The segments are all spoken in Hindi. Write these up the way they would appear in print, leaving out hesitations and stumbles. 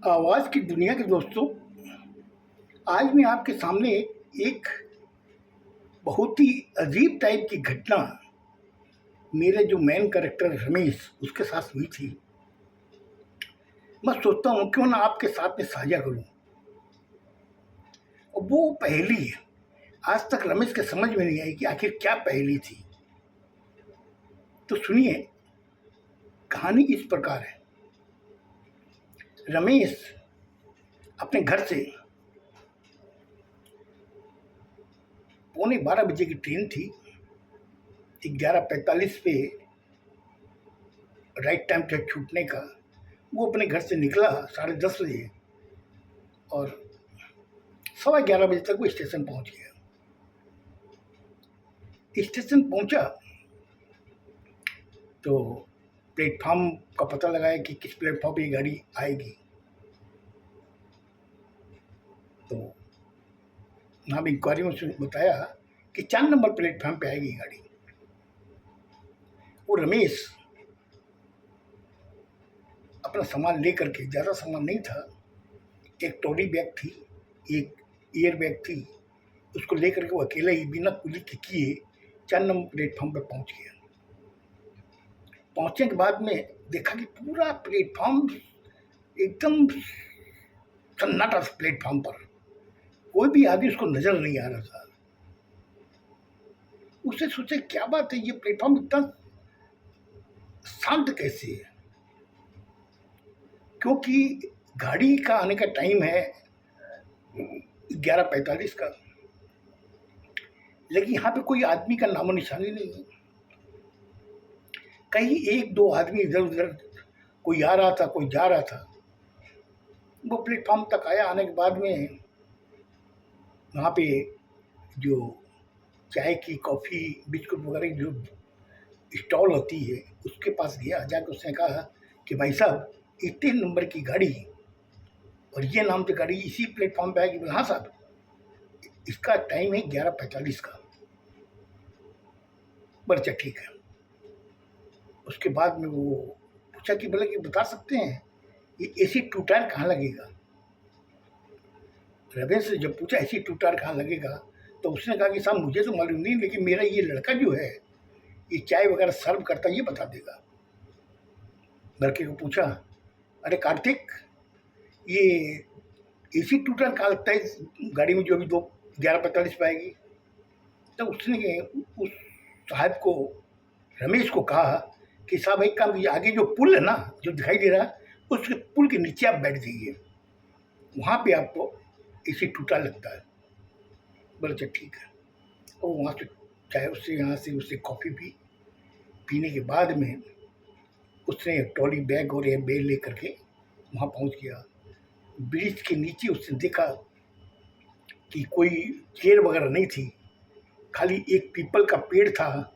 आवाज़ की दुनिया के दोस्तों, आज मैं आपके सामने एक बहुत ही अजीब टाइप की घटना मेरे जो मेन कैरेक्टर रमेश उसके साथ हुई थी। मैं सोचता हूँ क्यों ना आपके साथ में साझा करूँ। और वो पहेली है, आज तक रमेश के समझ में नहीं आई कि आखिर क्या पहेली थी। तो सुनिए, कहानी इस प्रकार है। रमेश अपने घर से 11:15 की ट्रेन थी। 11:45 पे राइट टाइम था छूटने का। वो अपने घर से निकला 10:30 बजे और 11:15 बजे तक वो स्टेशन पहुंच गया। स्टेशन पहुंचा तो प्लेटफॉर्म का पता लगाया कि किस प्लेटफॉर्म पे ये गाड़ी आएगी। तो वहाँ इंक्वायरी में उसने बताया कि 4 नंबर प्लेटफॉर्म पे आएगी गाड़ी। वो रमेश अपना सामान ले करके, ज़्यादा सामान नहीं था, एक ट्रॉली बैग थी, एक एयर बैग थी, उसको लेकर के वो अकेला ही बिना कुली के किए 4 नंबर प्लेटफॉर्म पे पहुंच गया। पहुंचने के बाद में देखा कि पूरा प्लेटफॉर्म एकदम सन्नाटा था। प्लेटफॉर्म पर कोई भी आदमी उसको नजर नहीं आ रहा था। उसने सोचा क्या बात है, ये प्लेटफॉर्म इतना शांत कैसे है? क्योंकि गाड़ी का आने का टाइम है 11:45 का, लेकिन यहाँ पे कोई आदमी का नामो निशानी नहीं है। कहीं एक दो आदमी इधर उधर, कोई आ रहा था, कोई जा रहा था। वो प्लेटफॉर्म तक आया। आने के बाद में वहाँ पे जो चाय की, कॉफ़ी, बिस्कुट वगैरह की जो स्टॉल होती है उसके पास गया। जाकर उसने कहा कि भाई साहब, इतने नंबर की गाड़ी और ये नाम से गाड़ी इसी प्लेटफॉर्म पे आएगी? बोला हाँ साहब, इसका टाइम है 11:45 का। बोला अच्छा ठीक है। उसके बाद में वो पूछा कि बोले कि बता सकते हैं ये एसी टू टायर कहाँ लगेगा? रमेश से जब पूछा एसी टू टायर कहाँ लगेगा, तो उसने कहा कि साहब मुझे तो मालूम नहीं, लेकिन मेरा ये लड़का जो है ये चाय वगैरह सर्व करता है, ये बता देगा। लड़के को पूछा, अरे कार्तिक, ये एसी टू टायर कहाँ लगता है इस गाड़ी में जो अभी 11:45 पे आएगी? तो उसने उस साहब को, रमेश को कहा कि साहब एक काम कीजिए, आगे जो पुल है ना जो दिखाई दे रहा है, उस पुल के नीचे आप बैठ जाइए, वहाँ पे आपको एसी टूटा लगता है। बोले अच्छा ठीक है। और वहाँ से चाहे उससे, यहाँ से उससे कॉफ़ी पी। पीने के बाद में उसने ट्रॉली बैग और एयर बैग ले करके वहाँ पहुँच गया। ब्रिज के नीचे उसने देखा कि कोई चेयर वगैरह नहीं थी, खाली एक पीपल का पेड़ था,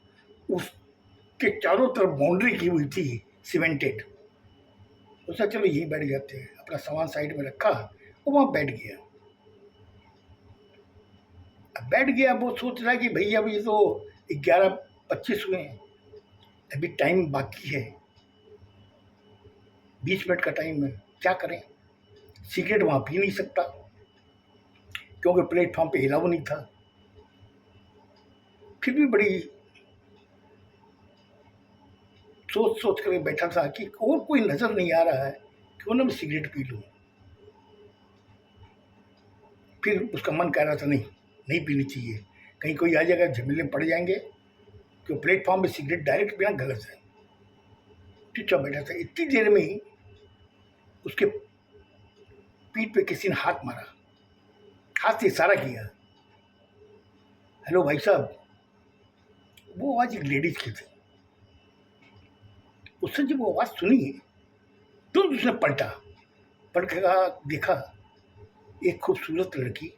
उसके चारों तरफ बाउंड्री की हुई थी सीमेंटेड। उसने चलो यहीं बैठ जाते हैं। अपना सामान साइड में रखा और वहाँ बैठ गया। अब बैठ गया, वो सोच रहा है कि भैया अभी तो 11:25 हुए हैं, अभी टाइम बाकी है, 20 मिनट का टाइम है, क्या करें? सिगरेट वहाँ पी नहीं सकता क्योंकि प्लेटफॉर्म पे अलाउ नहीं था। फिर भी बड़ी सोच सोच कर बैठा था कि और कोई नज़र नहीं आ रहा है, क्यों ना मैं सिगरेट पी लूँ। फिर उसका मन कह रहा था नहीं, नहीं पीनी चाहिए, कहीं कोई आ जाएगा, झमेले में पड़ जाएंगे, क्योंकि प्लेटफॉर्म में सिगरेट डायरेक्ट पीना गलत है। चुपचाप बैठा था। इतनी देर में ही उसके पीठ पे किसी ने हाथ मारा, हाथ से इशारा किया, हेलो भाई साहब। वो आवाज़ एक लेडीज की थी। उसने जब वो आवाज़ सुनी तो उसने पलटा, पलट के कहा, देखा एक खूबसूरत लड़की,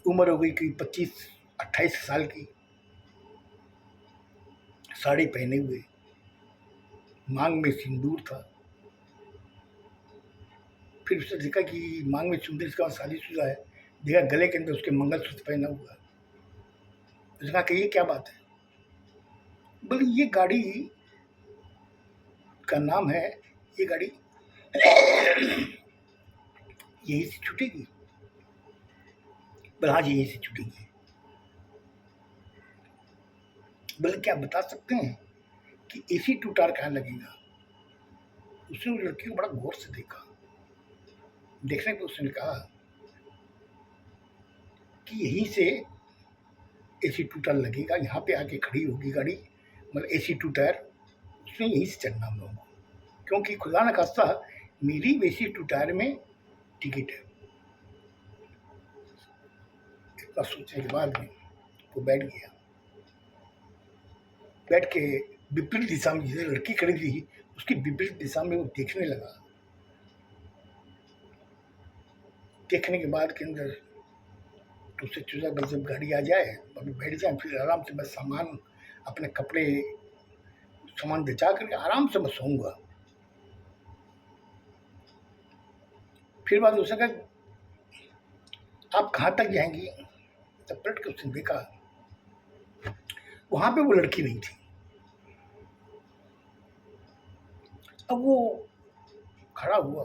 उम्र हो गई करीब 25-28 साल की, साड़ी पहने हुए, मांग में सिंदूर था। फिर उसने देखा कि मांग में सिंदूर का शादीशुदा है, देखा गले के अंदर उसके मंगलसूत्र पहना हुआ है। उसने कहा कि ये क्या बात है? बोले ये गाड़ी का नाम है, ये गाड़ी यहीं से छूटेगी? बोला हाँ जी, यहीं से छूटेगी। बोले क्या बता सकते हैं कि एसी टूटार कहाँ लगेगा? उसने उस लड़की को बड़ा गौर से देखा। देखने पे उसने कहा कि यहीं से एसी टूटार लगेगा, यहाँ पे आके खड़ी होगी गाड़ी, मतलब एसी टूटार, उसने यहीं से चढ़ना हम लोगों को, क्योंकि खुदा न खास्ता मेरी एसी टूटार में टिकट है। इतना सोचने के बाद में वो बैठ गया। बैठ के विपरीत दिशा में, जिसे लड़की खड़ी थी उसकी विपरीत दिशा में वो देखने लगा। देखने के बाद के अंदर तो उससे चूजा बस जब गाड़ी आ जाए अभी बैठ जाए, फिर आराम से बस सामान अपने कपड़े सामान बचा करके आराम से मैं सोऊंगा। फिर बाद उसने कहा आप कहाँ तक जाएंगी? तब पलट के उसने देखा, वहां पे वो लड़की नहीं थी। अब वो खड़ा हुआ,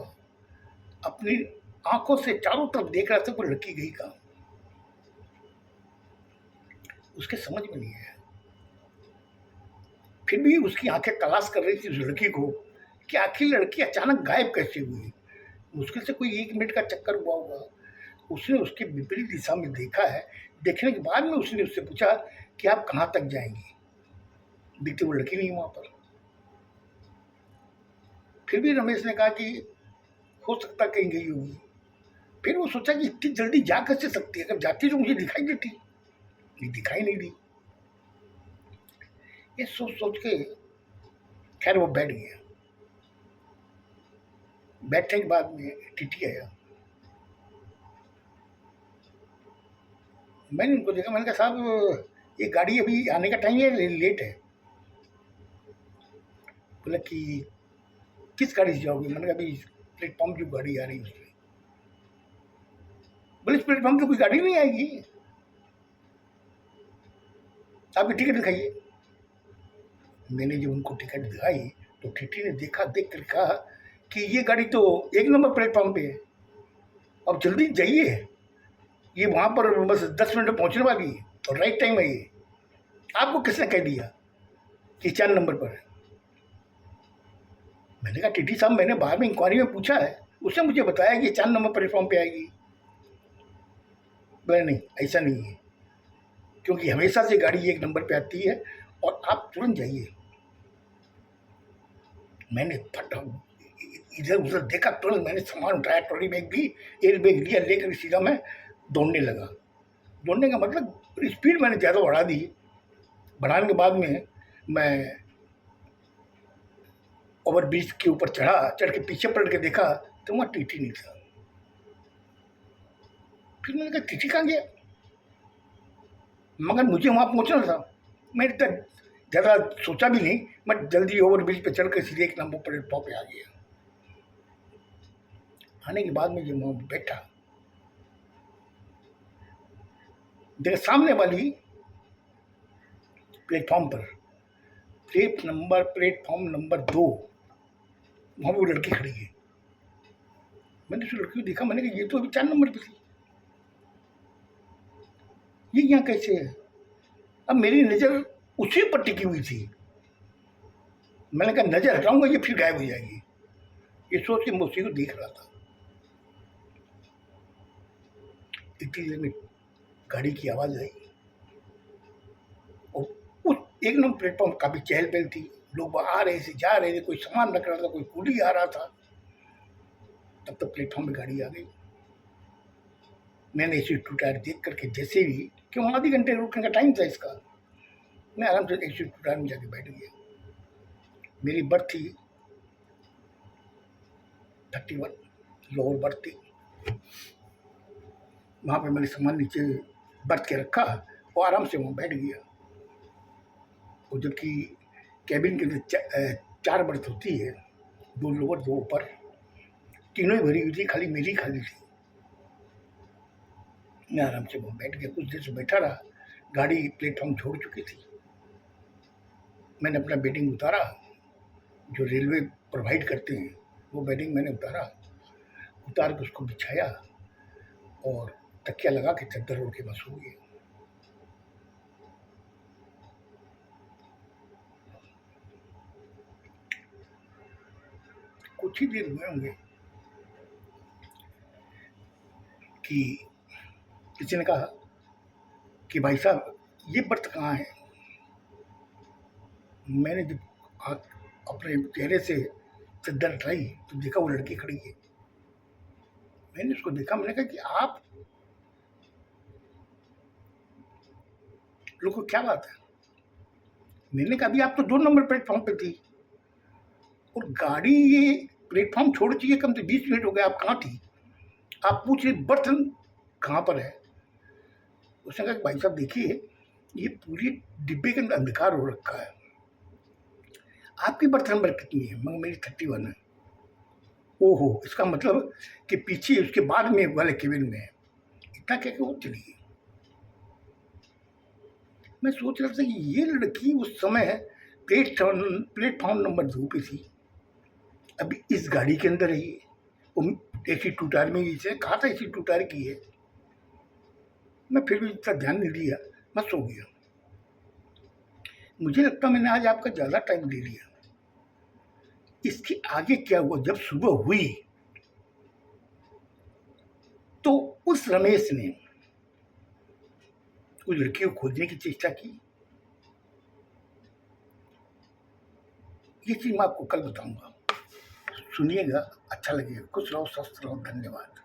अपनी आंखों से चारों तरफ देख रहा था, वो लड़की गई कहाँ? उसके समझ में नहीं आया। फिर भी उसकी आंखें तलाश कर रही थी उस लड़की को कि आखिर लड़की अचानक गायब कैसे हुई। मुश्किल से कोई 1 मिनट का चक्कर हुआ होगा। उसने उसके विपरीत दिशा में देखा है। देखने के बाद में उसने उससे पूछा कि आप कहाँ तक जाएंगी? देखते वो लड़की नहीं वहां पर। फिर भी रमेश ने कहा कि हो सकता कहीं गई होगी। फिर वो सोचा कि इतनी जल्दी जा कैसे सकती है, अगर जाती तो मुझे दिखाई देती, ये दिखाई नहीं दी। ये सोच सोच के खैर वो बैठ गया। बैठने के बाद में टीटी आया। मैंने उनको देखा, मैंने कहा साहब ये गाड़ी अभी आने का टाइम है, लेट है। बोला कि किस गाड़ी से जाओगे? मैंने कहा अभी प्लेटफॉर्म की गाड़ी आ रही है उसमें। बोले इस प्लेटफॉर्म पे कोई गाड़ी नहीं आएगी, आपकी टिकट दिखाइए। मैंने जब उनको टिकट दिखाई तो टीटी ने देखा, देख कर कहा कि ये गाड़ी तो 1 नंबर प्लेटफॉर्म पे है, अब जल्दी जाइए, ये वहां पर बस 10 मिनट में पहुंचने वाली है और राइट टाइम है ये। आपको किसने कह दिया कि 4 नंबर पर है? मैंने कहा टीटी साहब मैंने बाहर में इंक्वायरी में पूछा है, उसने मुझे बताया कि 4 नंबर प्लेटफॉर्म पे आएगी। बोले नहीं ऐसा नहीं है, क्योंकि हमेशा से गाड़ी 1 नंबर पे आती है और आप तुरंत जाइए। मैंने फटा इधर उधर देखा, तुरंत मैंने सामान उठाया, ट्रॉली बैग भी, एयर बैग लिया, लेकर सीधा मैं दौड़ने लगा। दौड़ने का मतलब स्पीड मैंने ज़्यादा बढ़ा दी। बढ़ाने के बाद में मैं ओवर ब्रिज के ऊपर चढ़ा, चढ़ के पीछे पलट के देखा तो वहाँ टीटी नहीं था। फिर मैंने कहा टीटी कहाँ गया? मगर मुझे वहाँ पहुँचना था। मैंने तक ज़्यादा सोचा भी नहीं, मैं जल्दी ओवर ब्रिज पे चढ़ कर सीधे 1 नंबर प्लेटफॉर्म पे आ गया। आने के बाद में जब वहाँ बैठा, देखा सामने वाली प्लेटफॉर्म पर प्लेटफॉर्म नंबर 2 वहाँ वो लड़की खड़ी है। मैंने उस लड़की को देखा, मैंने कहा ये तो अभी 4 नंबर पे थी, ये यहाँ कैसे है? अब मेरी नज़र उसी पर टिकी हुई थी। मैंने कहा नज़र हटाऊंगा ये फिर गायब हो जाएगी, ये सोच के मैं उसी को देख रहा था। इतनी देर में गाड़ी की आवाज़ आई और उस 1 नंबर प्लेटफॉर्म काफ़ी चहल पहल थी, लोग आ रहे थे, जा रहे थे, कोई सामान रख रहा था, कोई कूली आ रहा था। तब तक प्लेटफॉर्म में गाड़ी आ गई। मैंने एसी टू टायर देख करके जैसे भी, क्यों आधे घंटे रुकने का टाइम था इसका, मैं आराम से एसी टू टायर में जाके बैठ गया। मेरी बर्थ थी 31, लोअर बर्थ थी। वहाँ पे मैंने सामान नीचे बर्थ के रखा और आराम से वहाँ बैठ गया। और जबकि कैबिन के अंदर 4 बर्थ होती है, 2 लोअर 2 ऊपर, तीनों ही भरी हुई थी, खाली मेरी खाली थी। मैं आराम से वहाँ बैठ गया, कुछ देर से बैठा रहा। गाड़ी प्लेटफॉर्म छोड़ चुकी थी। मैंने अपना बेडिंग उतारा, जो रेलवे प्रोवाइड करते हैं वो बेडिंग मैंने उतारा। उतार के उसको बिछाया और तकिया लगा के चद्दर ओढ़ के बस हो गए। कुछ ही देर हुए होंगे कि किसी ने कहा कि भाई साहब ये बर्थ कहाँ है। मैंने जब अपने चेहरे से चद्दर हटाई तो देखा वो लड़की खड़ी है। मैंने उसको देखा, मैंने कहा कि आप लोगों को क्या बात है। मैंने कहा अभी आप तो 2 नंबर प्लेटफॉर्म पे थी और गाड़ी ये प्लेटफॉर्म छोड़ चुकी है, कम से 20 मिनट हो गए, आप कहाँ थी। आप पूछ रहे बर्थ कहाँ पर है। उसने कहा भाई साहब देखिए ये पूरी डिब्बे के अंदर अंधकार हो रखा है, आपकी बर्थ नंबर कितनी है। मगर मेरी 31 है। ओहो, इसका मतलब कि पीछे उसके बाद में वाले केबिन में है। इतना कह के वो चली गई। मैं सोच रहा था कि ये लड़की उस समय प्लेटफॉर्म नंबर 2 पे थी, अभी इस गाड़ी के अंदर है ये। वो AC टूटार में इसे कहा था AC टूटार की है। मैं फिर भी इतना ध्यान नहीं दिया, मैं सो गया। मुझे लगता मैंने आज आपका ज़्यादा टाइम ले लिया। इसके आगे क्या हुआ, जब सुबह हुई तो उस रमेश ने उस लड़की को खोजने की चेष्टा की। ये चीज़ मैं आपको कल बताऊंगा, सुनिएगा, अच्छा लगेगा। खुश रहो, स्वस्थ रहो, धन्यवाद।